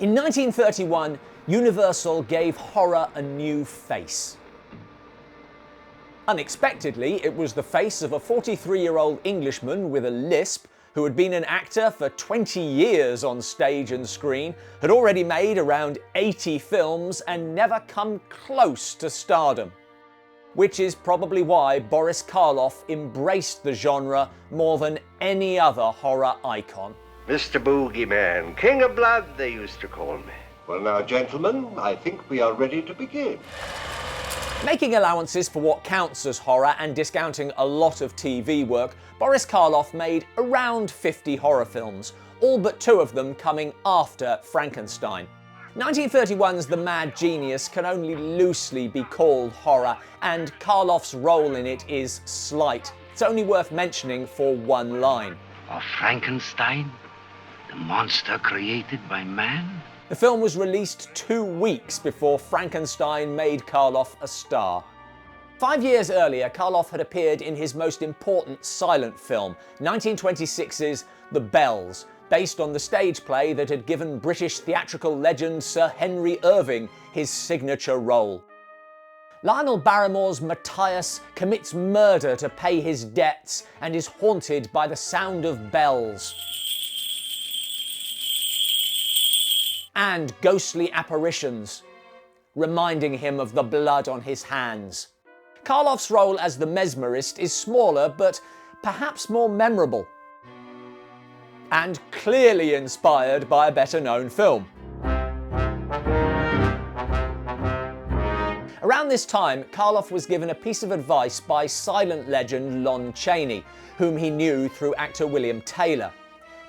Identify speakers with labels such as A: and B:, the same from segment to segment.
A: In 1931, Universal gave horror a new face. Unexpectedly, it was the face of a 43-year-old Englishman with a lisp who had been an actor for 20 years on stage and screen, had already made around 80 films and never come close to stardom. Which is probably why Boris Karloff embraced the genre more than any other horror icon.
B: Mr. Boogeyman, King of Blood, they used to call me.
C: Well now, gentlemen, I think we are ready to begin.
A: Making allowances for what counts as horror and discounting a lot of TV work, Boris Karloff made around 50 horror films, all but 2 of them coming after Frankenstein. 1931's The Mad Genius can only loosely be called horror, and Karloff's role in it is slight. It's only worth mentioning for one line.
D: Of Frankenstein, the monster created by man?
A: The film was released 2 weeks before Frankenstein made Karloff a star. 5 years earlier, Karloff had appeared in his most important silent film, 1926's The Bells, based on the stage play that had given British theatrical legend Sir Henry Irving his signature role. Lionel Barrymore's Matthias commits murder to pay his debts and is haunted by the sound of bells and ghostly apparitions, reminding him of the blood on his hands. Karloff's role as the mesmerist is smaller, but perhaps more memorable, and clearly inspired by a better-known film. Around this time, Karloff was given a piece of advice by silent legend Lon Chaney, whom he knew through actor William Taylor.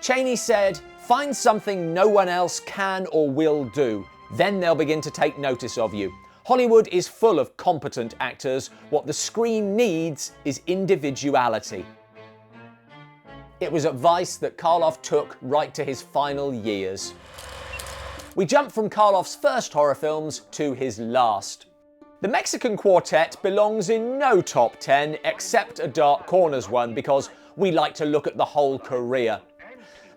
A: Chaney said, "Find something no one else can or will do, then they'll begin to take notice of you. Hollywood is full of competent actors. What the screen needs is individuality." It was advice that Karloff took right to his final years. We jump from Karloff's first horror films to his last. The Mexican Quartet belongs in no top 10 except a Dark Corners one, because we like to look at the whole career.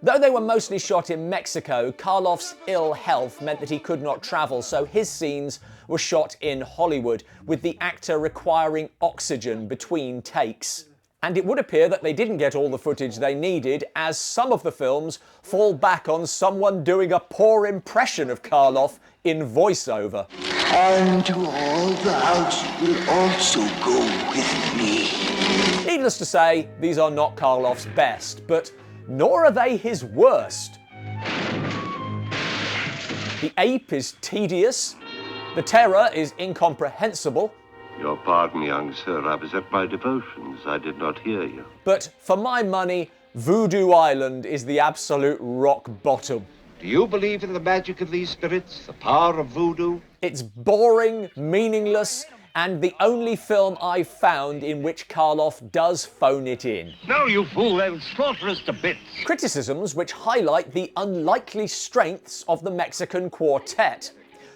A: Though they were mostly shot in Mexico, Karloff's ill health meant that he could not travel, so his scenes were shot in Hollywood, with the actor requiring oxygen between takes. And it would appear that they didn't get all the footage they needed, as some of the films fall back on someone doing a poor impression of Karloff in voiceover.
E: And to all thou will also go with me.
A: Needless to say, these are not Karloff's best, but nor are they his worst. The ape is tedious, the terror is incomprehensible.
C: Your pardon, young sir, I was at my devotions. I did not hear you.
A: But for my money, Voodoo Island is the absolute rock bottom.
C: Do you believe in the magic of these spirits, the power of voodoo?
A: It's boring, meaningless, and the only film I've found in which Karloff does phone it in.
D: No, you fool, they'll slaughter us to bits.
A: Criticisms which highlight the unlikely strengths of the Mexican Quartet.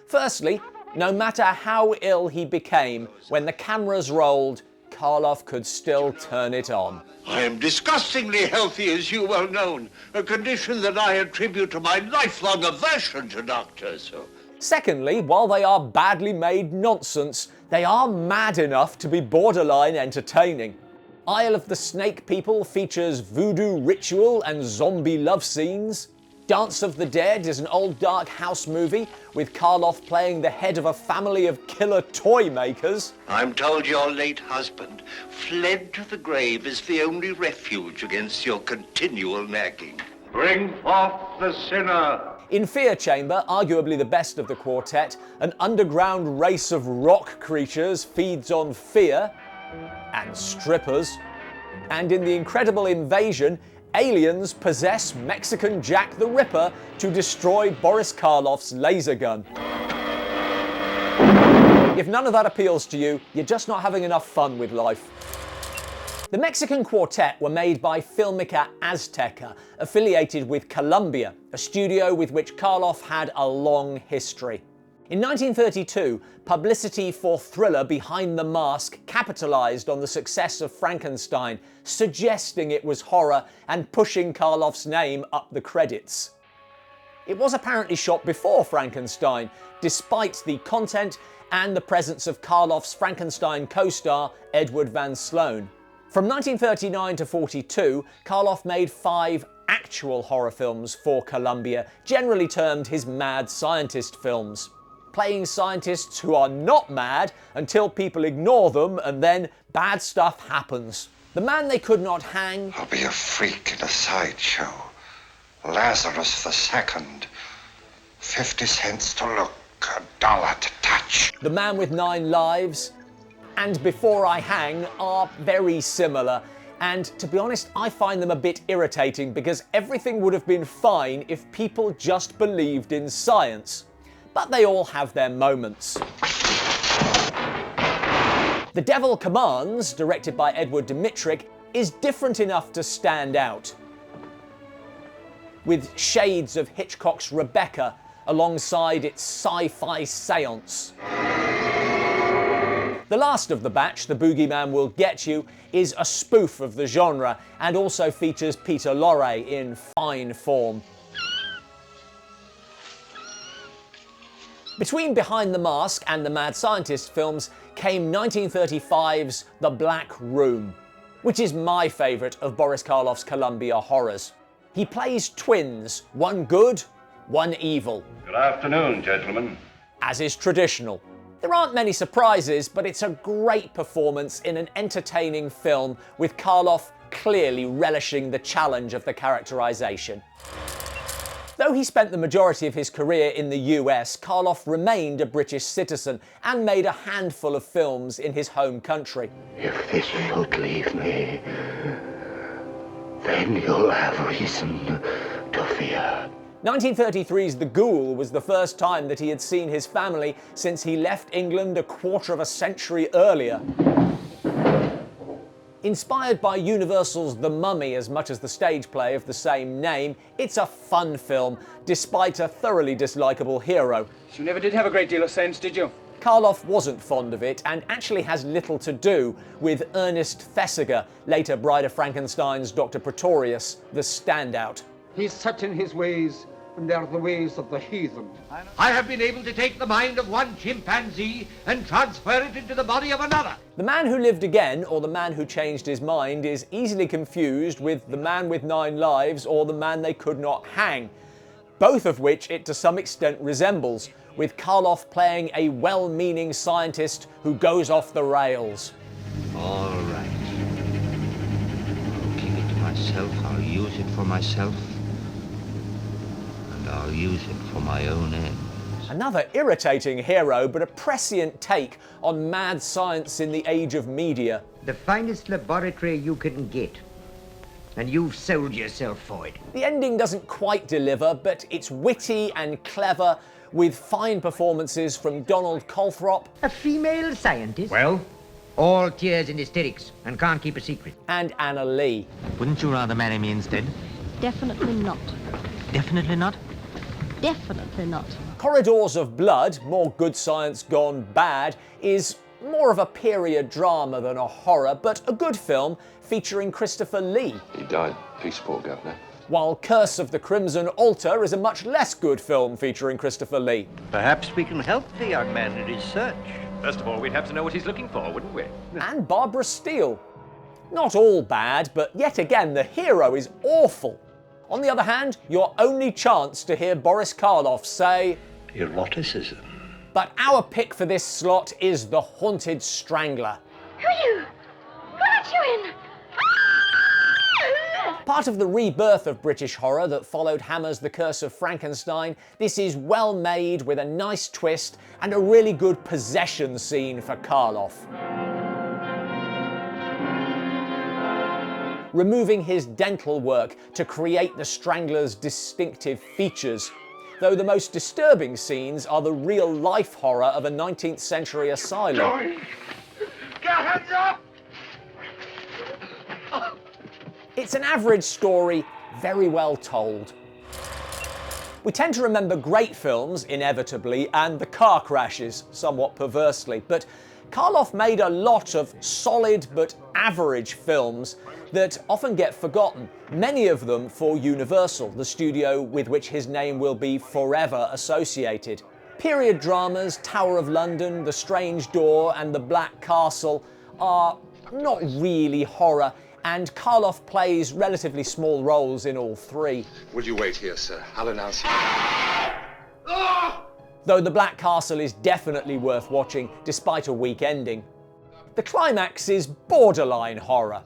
A: Firstly, no matter how ill he became, when the cameras rolled, Karloff could still turn it on.
E: I am disgustingly healthy, as you well know, a condition that I attribute to my lifelong aversion to doctors.
A: Secondly, while they are badly made nonsense, they are mad enough to be borderline entertaining. Isle of the Snake People features voodoo ritual and zombie love scenes. Dance of the Dead is an old dark house movie with Karloff playing the head of a family of killer toy makers.
E: I'm told your late husband fled to the grave as the only refuge against your continual nagging.
C: Bring forth the sinner!
A: In Fear Chamber, arguably the best of the quartet, an underground race of rock creatures feeds on fear and strippers. And in The Incredible Invasion, aliens possess Mexican Jack the Ripper to destroy Boris Karloff's laser gun. If none of that appeals to you, you're just not having enough fun with life. The Mexican Quartet were made by filmmaker Azteca, affiliated with Columbia, a studio with which Karloff had a long history. In 1932, publicity for thriller Behind the Mask capitalized on the success of Frankenstein, suggesting it was horror and pushing Karloff's name up the credits. It was apparently shot before Frankenstein, despite the content and the presence of Karloff's Frankenstein co-star Edward Van Sloan. From 1939 to 42, Karloff made 5 actual horror films for Columbia, generally termed his mad scientist films, playing scientists who are not mad until people ignore them and then bad stuff happens. The Man They Could Not Hang.
C: I'll be a freak in a sideshow. Lazarus II. 50 cents to look, $1 to touch.
A: The Man with 9 Lives and Before I Hang are very similar, and to be honest, I find them a bit irritating because everything would have been fine if people just believed in science. But they all have their moments. The Devil Commands, directed by Edward Dmytryk, is different enough to stand out, with shades of Hitchcock's Rebecca alongside its sci-fi seance. The last of the batch, The Boogeyman Will Get You, is a spoof of the genre and also features Peter Lorre in fine form. Between Behind the Mask and the Mad Scientist films came 1935's The Black Room, which is my favourite of Boris Karloff's Columbia horrors. He plays twins, one good, one evil.
C: Good afternoon, gentlemen.
A: As is traditional. There aren't many surprises, but it's a great performance in an entertaining film, with Karloff clearly relishing the challenge of the characterisation. Though he spent the majority of his career in the US, Karloff remained a British citizen and made a handful of films in his home country.
D: If this should leave me, then you'll have reason to fear.
A: 1933's The Ghoul was the first time that he had seen his family since he left England a quarter of a century earlier. Inspired by Universal's The Mummy as much as the stage play of the same name, it's a fun film, despite a thoroughly dislikable hero.
F: You never did have a great deal of sense, did you?
A: Karloff wasn't fond of it and actually has little to do with Ernest Thesiger, later Bride of Frankenstein's Dr. Pretorius, the standout.
G: He's set in his ways, and they're the ways of the heathen.
E: I have been able to take the mind of one chimpanzee and transfer it into the body of another.
A: The Man Who Lived Again, or The Man Who Changed His Mind, is easily confused with The Man with 9 Lives or The Man They Could Not Hang, both of which it to some extent resembles, with Karloff playing a well-meaning scientist who goes off the rails.
D: All right. I'll keep it to myself. I'll use it for myself. And I'll use it for my own ends.
A: Another irritating hero, but a prescient take on mad science in the age of media.
H: The finest laboratory you can get. And you've sold yourself for it.
A: The ending doesn't quite deliver, but it's witty and clever, with fine performances from Donald Calthrop.
H: A female scientist?
D: Well?
H: All tears and hysterics, and can't keep a secret.
A: And Anna Lee.
I: Wouldn't you rather marry me instead?
J: Definitely not.
I: Definitely not?
J: Definitely not.
A: Corridors of Blood, more Good Science Gone Bad, is more of a period drama than a horror, but a good film featuring Christopher Lee.
C: He died. Peace, poor governor.
A: While Curse of the Crimson Altar is a much less good film featuring Christopher Lee.
B: Perhaps we can help the young man in his search.
F: First of all, we'd have to know what he's looking for, wouldn't we?
A: And Barbara Steele. Not all bad, but yet again the hero is awful. On the other hand, your only chance to hear Boris Karloff say,
B: Eroticism.
A: but our pick for this slot is The Haunted Strangler.
J: Who are you? Who let you in?
A: Part of the rebirth of British horror that followed Hammer's The Curse of Frankenstein, this is well made with a nice twist and a really good possession scene for Karloff. Removing his dental work to create the Strangler's distinctive features, though the most disturbing scenes are the real-life horror of a 19th century asylum.
E: Get hands up!
A: It's an average story, very well told. We tend to remember great films, inevitably, and the car crashes, somewhat perversely, but Karloff made a lot of solid but average films that often get forgotten, many of them for Universal, the studio with which his name will be forever associated. Period dramas Tower of London, The Strange Door and The Black Castle are not really horror, and Karloff plays relatively small roles in all three.
C: Would you wait here, sir? I'll announce you.
A: Though The Black Castle is definitely worth watching, despite a weak ending. The climax is borderline horror.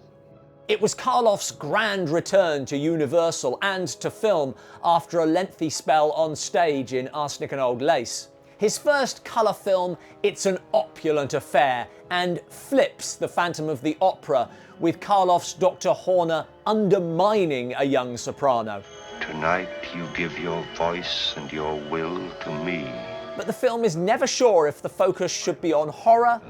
A: It was Karloff's grand return to Universal and to film after a lengthy spell on stage in Arsenic and Old Lace. His first colour film, it's an opulent affair and flips the Phantom of the Opera, with Karloff's Dr. Horner undermining a young soprano.
C: Tonight you give your voice and your will to me.
A: But the film is never sure if the focus should be on horror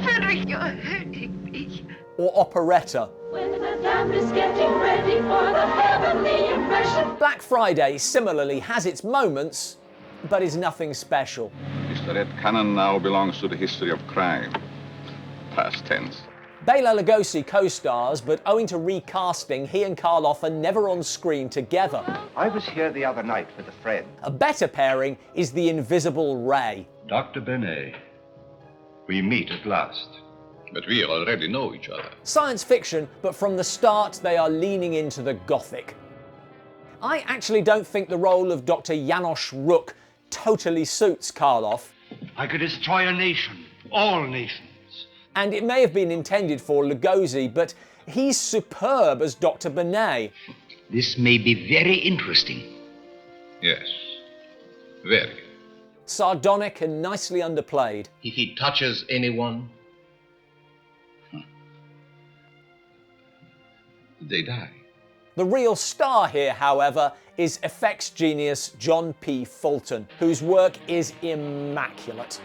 J: Henrik, you're hurting me.
A: or operetta.
J: When the dam is getting ready for the heavenly impression.
A: Black Friday similarly has its moments, but is nothing special.
K: Mr. Ed Cannon now belongs to the history of crime. Past tense.
A: Bela Lugosi co-stars, but owing to recasting, he and Karloff are never on screen together.
H: I was here the other night with a friend.
A: A better pairing is the Invisible Ray.
C: Dr. Benet, we meet at last.
K: But we already know each other.
A: Science fiction, but from the start they are leaning into the gothic. I actually don't think the role of Dr. Janosch Rook totally suits Karloff.
D: I could destroy a nation, all nations.
A: And it may have been intended for Lugosi, but he's superb as Dr. Benet.
D: This may be very interesting.
K: Yes, very.
A: Sardonic and nicely underplayed.
B: If he touches anyone,
K: They die.
A: The real star here, however, is effects genius John P. Fulton, whose work is immaculate.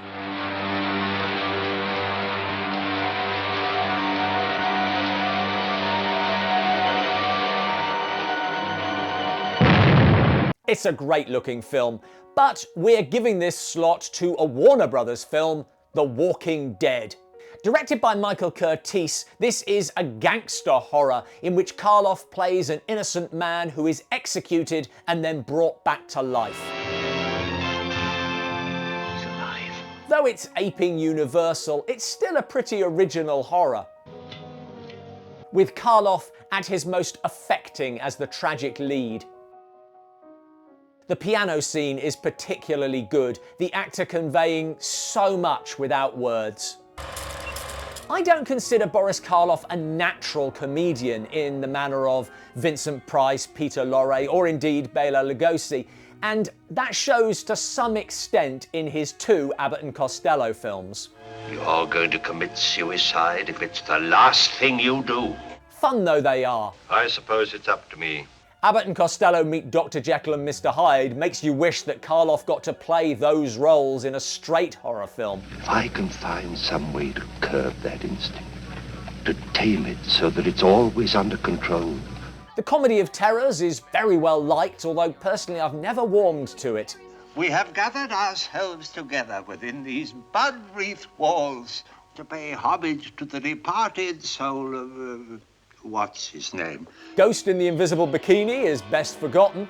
A: It's a great looking film, but we're giving this slot to a Warner Brothers film, The Walking Dead. Directed by Michael Curtiz, this is a gangster horror in which Karloff plays an innocent man who is executed and then brought back to life.
D: He's alive.
A: Though it's aping Universal, it's still a pretty original horror. With Karloff at his most affecting as the tragic lead. The piano scene is particularly good, the actor conveying so much without words. I don't consider Boris Karloff a natural comedian in the manner of Vincent Price, Peter Lorre, or indeed Bela Lugosi, and that shows to some extent in his two Abbott and Costello films.
B: you're going to commit suicide if it's the last thing you do.
A: Fun though they are.
B: I suppose it's up to me.
A: Abbott and Costello meet Dr. Jekyll and Mr. Hyde makes you wish that Karloff got to play those roles in a straight horror film.
C: If I can find some way to curb that instinct, to tame it so that it's always under control.
A: The Comedy of Terrors is very well liked, although personally I've never warmed to it.
E: We have gathered ourselves together within these bud-wreathed walls to pay homage to the departed soul of, what's his name?
A: Ghost in the Invisible Bikini is best forgotten.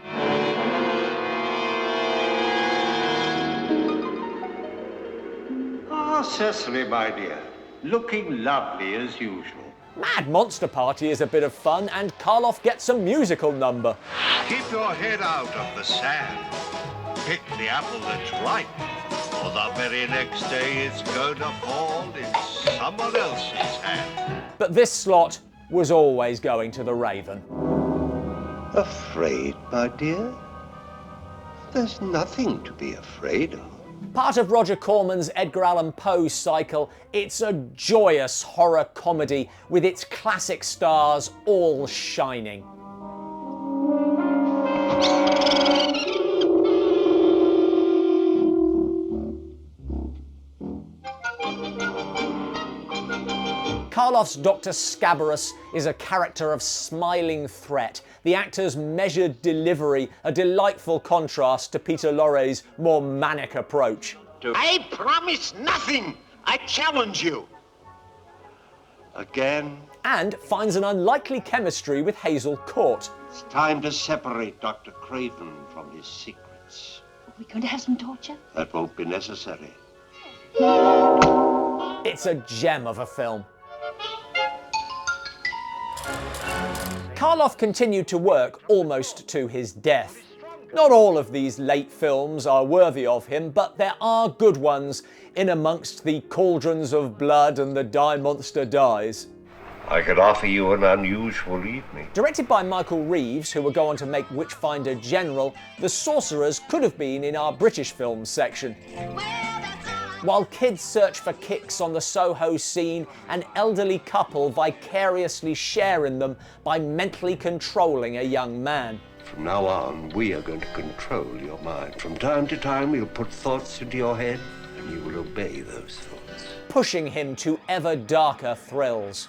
E: Ah, Cecily, my dear, looking lovely as usual.
A: Mad Monster Party is a bit of fun, and Karloff gets a musical number.
E: Keep your head out of the sand. Pick the apple that's ripe, or the very next day it's going to fall in someone else's hand.
A: But this slot was always going to the Raven.
C: Afraid, my dear? There's nothing to be afraid of.
A: Part of Roger Corman's Edgar Allan Poe cycle, it's a joyous horror comedy with its classic stars all shining. Karloff's Dr. Scabarus is a character of smiling threat, the actor's measured delivery a delightful contrast to Peter Lorre's more manic approach.
E: I promise nothing I challenge you. Again?
A: And finds an unlikely chemistry with Hazel Court.
E: It's time to separate Dr. Craven from his secrets.
J: Are we going to have some torture?
E: That won't be necessary.
A: It's a gem of a film. Karloff continued to work almost to his death. Not all of these late films are worthy of him, but there are good ones in amongst the cauldrons of blood and the Die Monster Dies.
E: I could offer you an unusual evening.
A: Directed by Michael Reeves, who would go on to make Witchfinder General, The Sorcerers could have been in our British films section. While kids search for kicks on the Soho scene, an elderly couple vicariously share in them by mentally controlling a young man.
E: From now on, we are going to control your mind. From time to time, we'll put thoughts into your head, and you will obey those thoughts.
A: Pushing him to ever darker thrills.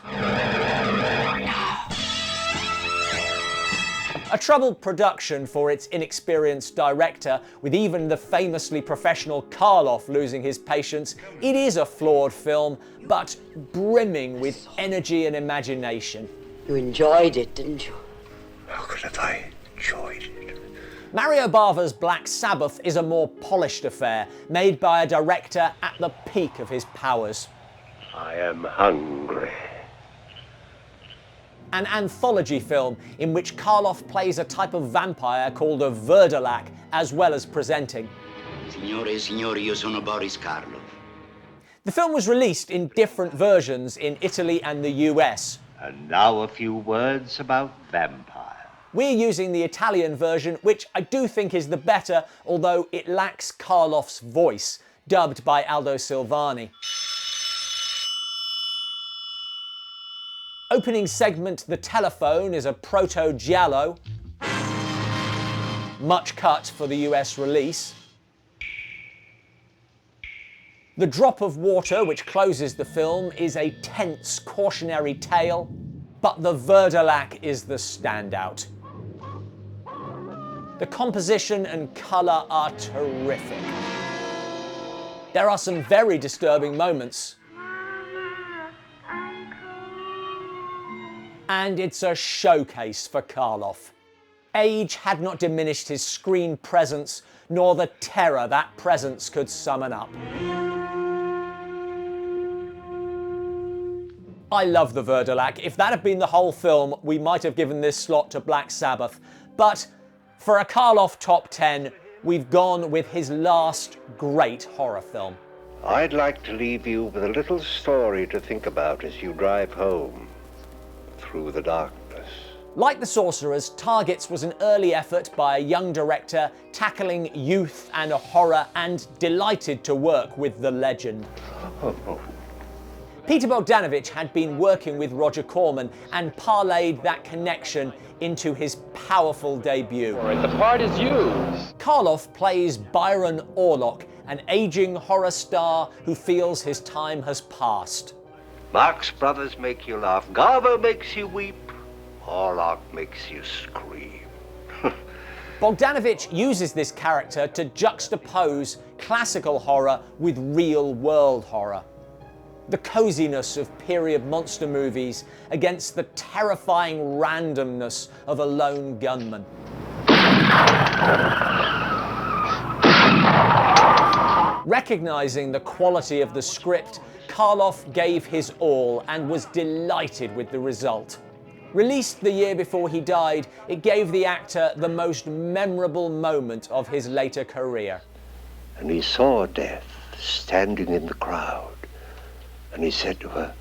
A: A troubled production for its inexperienced director, with even the famously professional Karloff losing his patience, it is a flawed film, but brimming with energy and imagination.
L: You enjoyed it, didn't you?
E: How could have I enjoyed it?
A: Mario Bava's Black Sabbath is a more polished affair, made by a director at the peak of his powers.
E: I am hungry.
A: An anthology film in which Karloff plays a type of vampire called a Verdalac, as well as presenting.
D: Signore e signori, io sono Boris Karloff.
A: The film was released in different versions in Italy and the US.
E: And now a few words about vampire.
A: We're using the Italian version, which I do think is the better, although it lacks Karloff's voice, dubbed by Aldo Silvani. Opening segment The Telephone is a proto-giallo, much cut for the US release. The Drop of Water, which closes the film, is a tense, cautionary tale, but the Verdalac is the standout. The composition and colour are terrific. There are some very disturbing moments. And it's a showcase for Karloff. Age had not diminished his screen presence, nor the terror that presence could summon up. I love the Verdalac. If that had been the whole film, we might have given this slot to Black Sabbath. But for a Karloff top 10, we've gone with his last great horror film.
E: I'd like to leave you with a little story to think about as you drive home through the darkness.
A: Like The Sorcerers, Targets was an early effort by a young director tackling youth and horror, and delighted to work with the legend. Peter Bogdanovich had been working with Roger Corman and parlayed that connection into his powerful debut.
F: The part is yours.
A: Karloff plays Byron Orlock, an aging horror star who feels his time has passed.
E: Marx Brothers make you laugh, Garbo makes you weep, Orlock makes you scream.
A: Bogdanovich uses this character to juxtapose classical horror with real-world horror. The coziness of period monster movies against the terrifying randomness of a lone gunman. Recognizing the quality of the script, Karloff gave his all and was delighted with the result. Released the year before he died, it gave the actor the most memorable moment of his later career.
E: And he saw death standing in the crowd. And he said to her,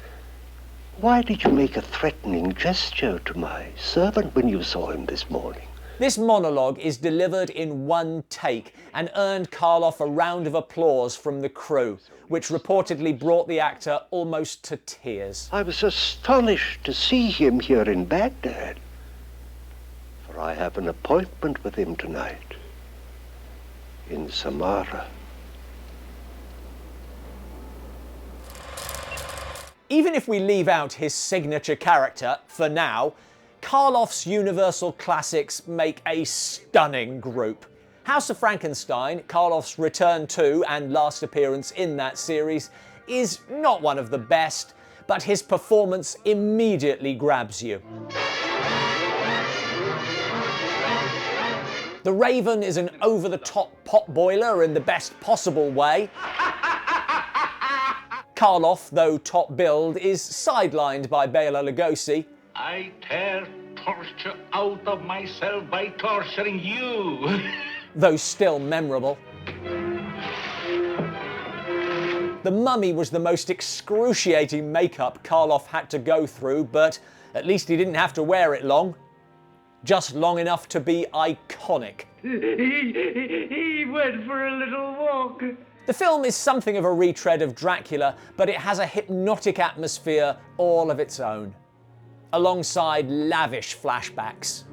E: "Why did you make a threatening gesture to my servant when you saw him this morning?"
A: This monologue is delivered in one take and earned Karloff a round of applause from the crew, which reportedly brought the actor almost to tears.
E: I was astonished to see him here in Baghdad, for I have an appointment with him tonight in Samara.
A: Even if we leave out his signature character, for now, Karloff's Universal classics make a stunning group. House of Frankenstein, Karloff's return to and last appearance in that series, is not one of the best, but his performance immediately grabs you. The Raven is an over-the-top potboiler in the best possible way. Karloff, though top-billed, is sidelined by Bela Lugosi.
D: I tear torture out of myself by torturing you.
A: Though still memorable. The Mummy was the most excruciating makeup Karloff had to go through, but at least he didn't have to wear it long. Just long enough to be iconic.
D: He went for a little walk.
A: The film is something of a retread of Dracula, but it has a hypnotic atmosphere all of its own, alongside lavish flashbacks.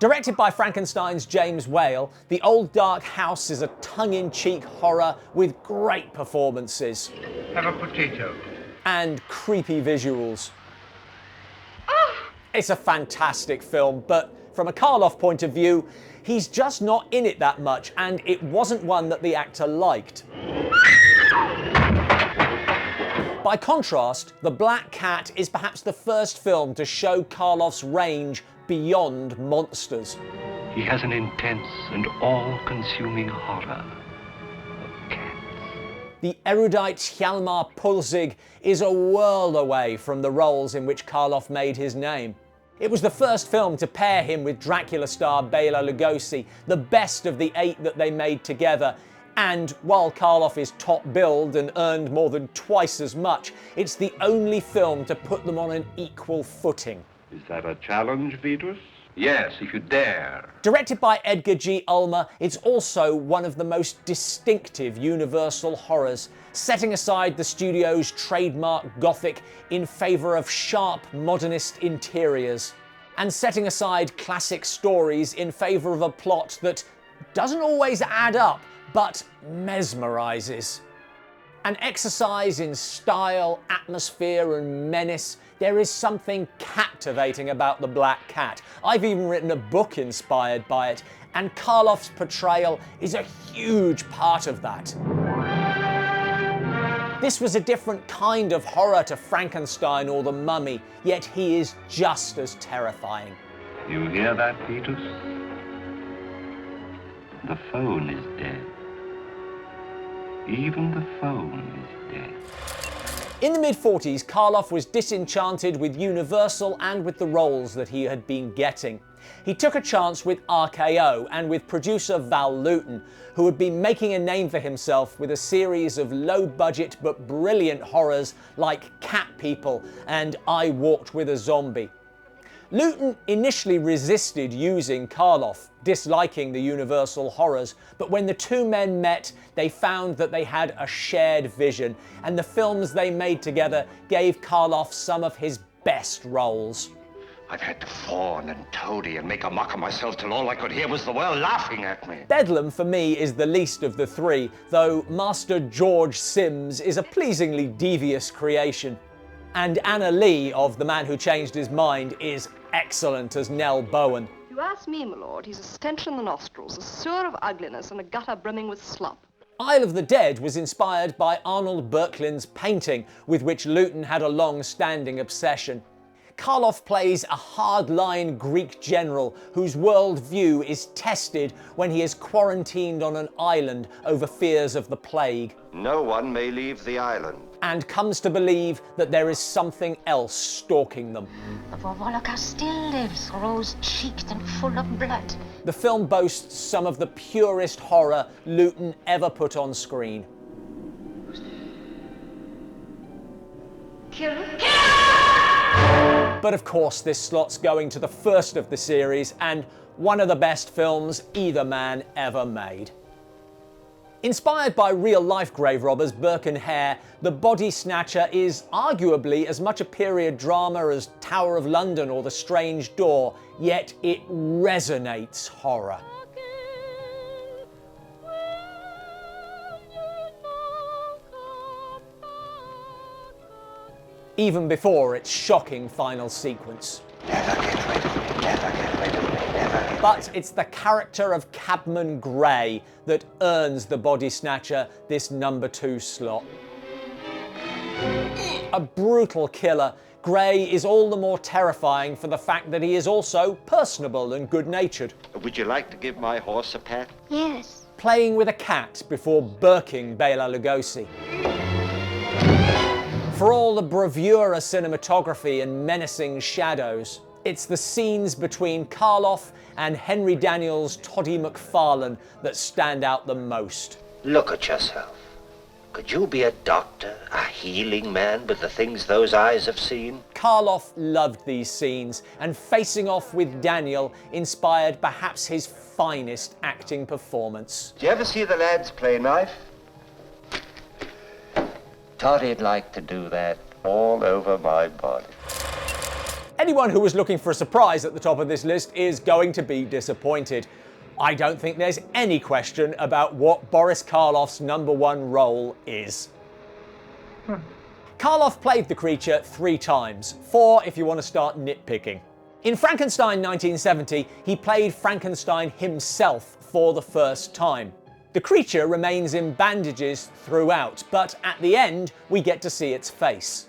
A: Directed by Frankenstein's James Whale, The Old Dark House is a tongue-in-cheek horror with great performances.
H: Have a potato.
A: And creepy visuals. It's a fantastic film, but from a Karloff point of view, he's just not in it that much, and it wasn't one that the actor liked. By contrast, The Black Cat is perhaps the first film to show Karloff's range beyond monsters.
D: He has an intense and all-consuming horror of cats.
A: The erudite Hjalmar Pulsig is a world away from the roles in which Karloff made his name. It was the first film to pair him with Dracula star Bela Lugosi, the best of the 8 that they made together. And while Karloff is top-billed and earned more than twice as much, it's the only film to put them on an equal footing.
B: Is that a challenge, Vitus? Yes, if you dare.
A: Directed by Edgar G. Ulmer, it's also one of the most distinctive Universal horrors, setting aside the studio's trademark gothic in favour of sharp modernist interiors, and setting aside classic stories in favour of a plot that doesn't always add up, but mesmerises. An exercise in style, atmosphere and menace, there is something captivating about The Black Cat. I've even written a book inspired by it, and Karloff's portrayal is a huge part of that. This was a different kind of horror to Frankenstein or The Mummy, yet he is just as terrifying.
D: You hear that, Vitus? The phone is dead. Even the phone is dead.
A: In the mid-40s, Karloff was disenchanted with Universal and with the roles that he had been getting. He took a chance with RKO and with producer Val Lewton, who had been making a name for himself with a series of low-budget but brilliant horrors like Cat People and I Walked with a Zombie. Lewton initially resisted using Karloff, disliking the Universal horrors, but when the two men met, they found that they had a shared vision, and the films they made together gave Karloff some of his best roles.
C: I've had to fawn and toady and make a mock of myself till all I could hear was the world laughing at me.
A: Bedlam, for me, is the least of the three, though Master George Sims is a pleasingly devious creation. And Anna Lee, of The Man Who Changed His Mind, is excellent as Nell Bowen.
M: If you ask me, my lord, he's a stench in the nostrils, a sewer of ugliness, and a gutter brimming with slop.
A: Isle of the Dead was inspired by Arnold Böcklin's painting, with which Lewton had a long-standing obsession. Karloff plays a hard-line Greek general whose worldview is tested when he is quarantined on an island over fears of the plague.
C: No one may leave the island.
A: And comes to believe that there is something else stalking them.
N: The Vorvolaka still lives, rose-cheeked and full of blood.
A: The film boasts some of the purest horror Lewton ever put on screen.
N: Kill.
A: But of course, this slot's going to the first of the series and one of the best films either man ever made. Inspired by real-life grave robbers Burke and Hare, The Body Snatcher is arguably as much a period drama as Tower of London or The Strange Door, yet it resonates horror. Even before its shocking final sequence.
C: Never get rid of me, never get rid of me, never
A: But it's the character of Cabman Gray that earns the body snatcher this number 2 slot. A brutal killer, Gray is all the more terrifying for the fact that he is also personable and good-natured.
E: Would you like to give my horse a pat?
N: Yes.
A: Playing with a cat before burking Bela Lugosi. For all the bravura cinematography and menacing shadows, it's the scenes between Karloff and Henry Daniels' Toddy McFarlane that stand out the most.
E: Look at yourself. Could you be a doctor, a healing man with the things those eyes have seen?
A: Karloff loved these scenes, and facing off with Daniel inspired perhaps his finest acting performance.
E: Do you ever see the lads play knife? Toddy'd like to do that all over my body.
A: Anyone who was looking for a surprise at the top of this list is going to be disappointed. I don't think there's any question about what Boris Karloff's number 1 role is. Karloff played the creature 3 times, 4 if you want to start nitpicking. In Frankenstein 1970, he played Frankenstein himself for the first time. The creature remains in bandages throughout, but at the end, we get to see its face.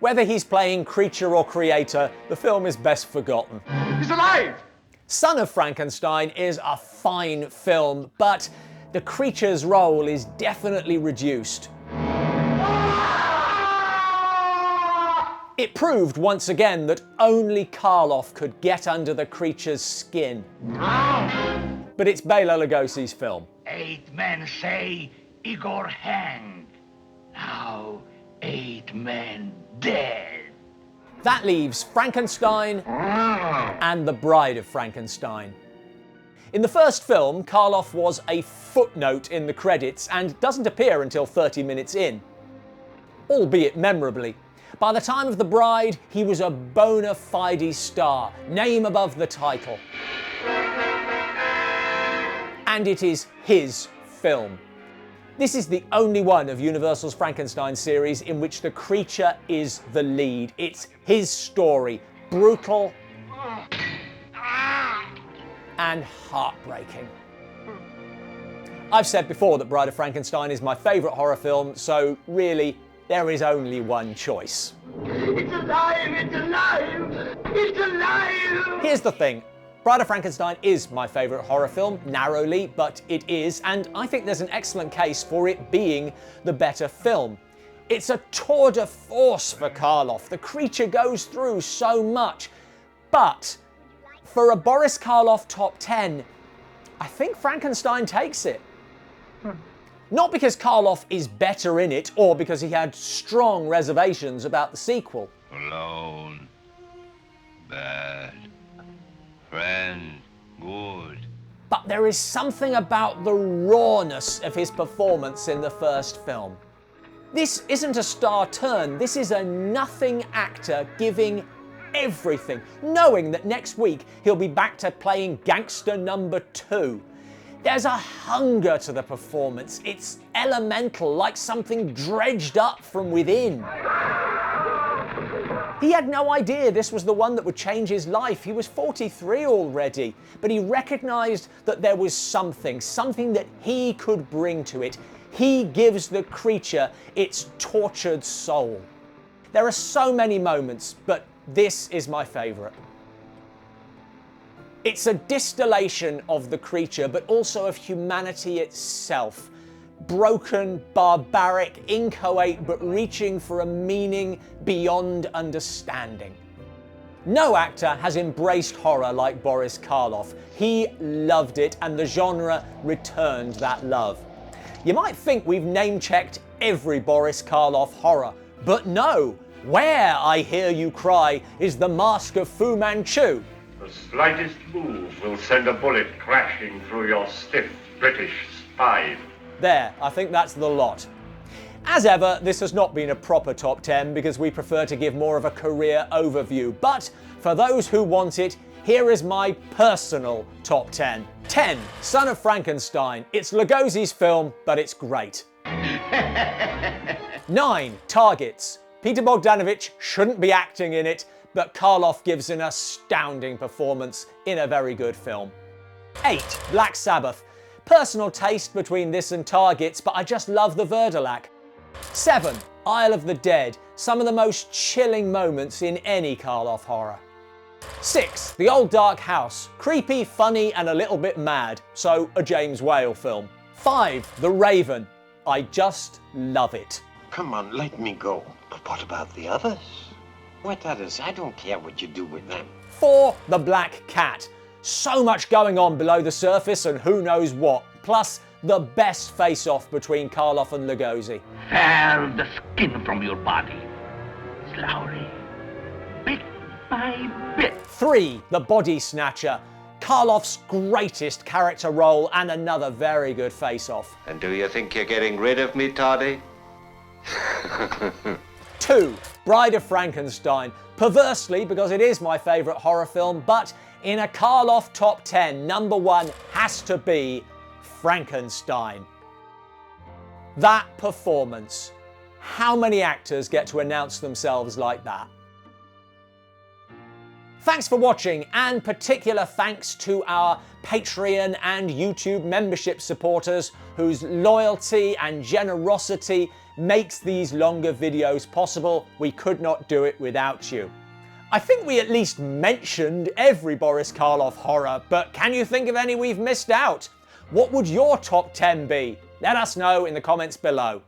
A: Whether he's playing creature or creator, the film is best forgotten.
G: He's alive!
A: Son of Frankenstein is a fine film, but the creature's role is definitely reduced. It proved once again that only Karloff could get under the creature's skin. But it's Bela Lugosi's film.
B: 8 men say Igor hanged. Now 8 men dead.
A: That leaves Frankenstein and The Bride of Frankenstein. In the first film, Karloff was a footnote in the credits and doesn't appear until 30 minutes in, albeit memorably. By the time of The Bride, he was a bona fide star, name above the title. And it is his film. This is the only one of Universal's Frankenstein series in which the creature is the lead. It's his story, brutal and heartbreaking. I've said before that Bride of Frankenstein is my favourite horror film, so really, there is only one choice.
B: It's alive! It's alive! It's alive!
A: Here's the thing. Bride of Frankenstein is my favourite horror film, narrowly, but it is, and I think there's an excellent case for it being the better film. It's a tour de force for Karloff. The creature goes through so much. But for a Boris Karloff top 10, I think Frankenstein takes it. Not because Karloff is better in it, or because he had strong reservations about the sequel.
B: Alone. Bad. Friend. Good.
A: But there is something about the rawness of his performance in the first film. This isn't a star turn, this is a nothing actor giving everything, knowing that next week he'll be back to playing gangster number 2. There's a hunger to the performance, it's elemental, like something dredged up from within. He had no idea this was the one that would change his life. He was 43 already, but he recognised that there was something that he could bring to it. He gives the creature its tortured soul. There are so many moments, but this is my favourite. It's a distillation of the creature, but also of humanity itself. Broken, barbaric, inchoate, but reaching for a meaning beyond understanding. No actor has embraced horror like Boris Karloff. He loved it, and the genre returned that love. You might think we've name-checked every Boris Karloff horror, but no! Where, I hear you cry, is The Mask of Fu Manchu?
O: The slightest move will send a bullet crashing through your stiff British spine.
A: There, I think that's the lot. As ever, this has not been a proper top 10 because we prefer to give more of a career overview, but for those who want it, here is my personal top 10. 10, Son of Frankenstein. It's Lugosi's film, but it's great. 9, Targets. Peter Bogdanovich shouldn't be acting in it, but Karloff gives an astounding performance in a very good film. 8. Black Sabbath. Personal taste between this and Targets, but I just love the Verdelak. 7. Isle of the Dead. Some of the most chilling moments in any Karloff horror. 6. The Old Dark House. Creepy, funny and a little bit mad, so a James Whale film. 5. The Raven. I just love it.
E: Come on, let me go. But what about the others? What others? I don't care what you do with them.
A: 4. The Black Cat. So much going on below the surface and who knows what. Plus, the best face-off between Karloff and Lugosi.
D: Tear the skin from your body. Slowly. Bit by bit.
A: 3. The Body Snatcher. Karloff's greatest character role and another very good face-off.
E: And do you think you're getting rid of me, Toddy?
A: 2. Bride of Frankenstein. Perversely, because it is my favourite horror film, but in a Karloff top 10, number 1 has to be Frankenstein. That performance. How many actors get to announce themselves like that? Thanks for watching, and particular thanks to our Patreon and YouTube membership supporters whose loyalty and generosity makes these longer videos possible. We could not do it without you. I think we at least mentioned every Boris Karloff horror, but can you think of any we've missed out? What would your top 10 be? Let us know in the comments below.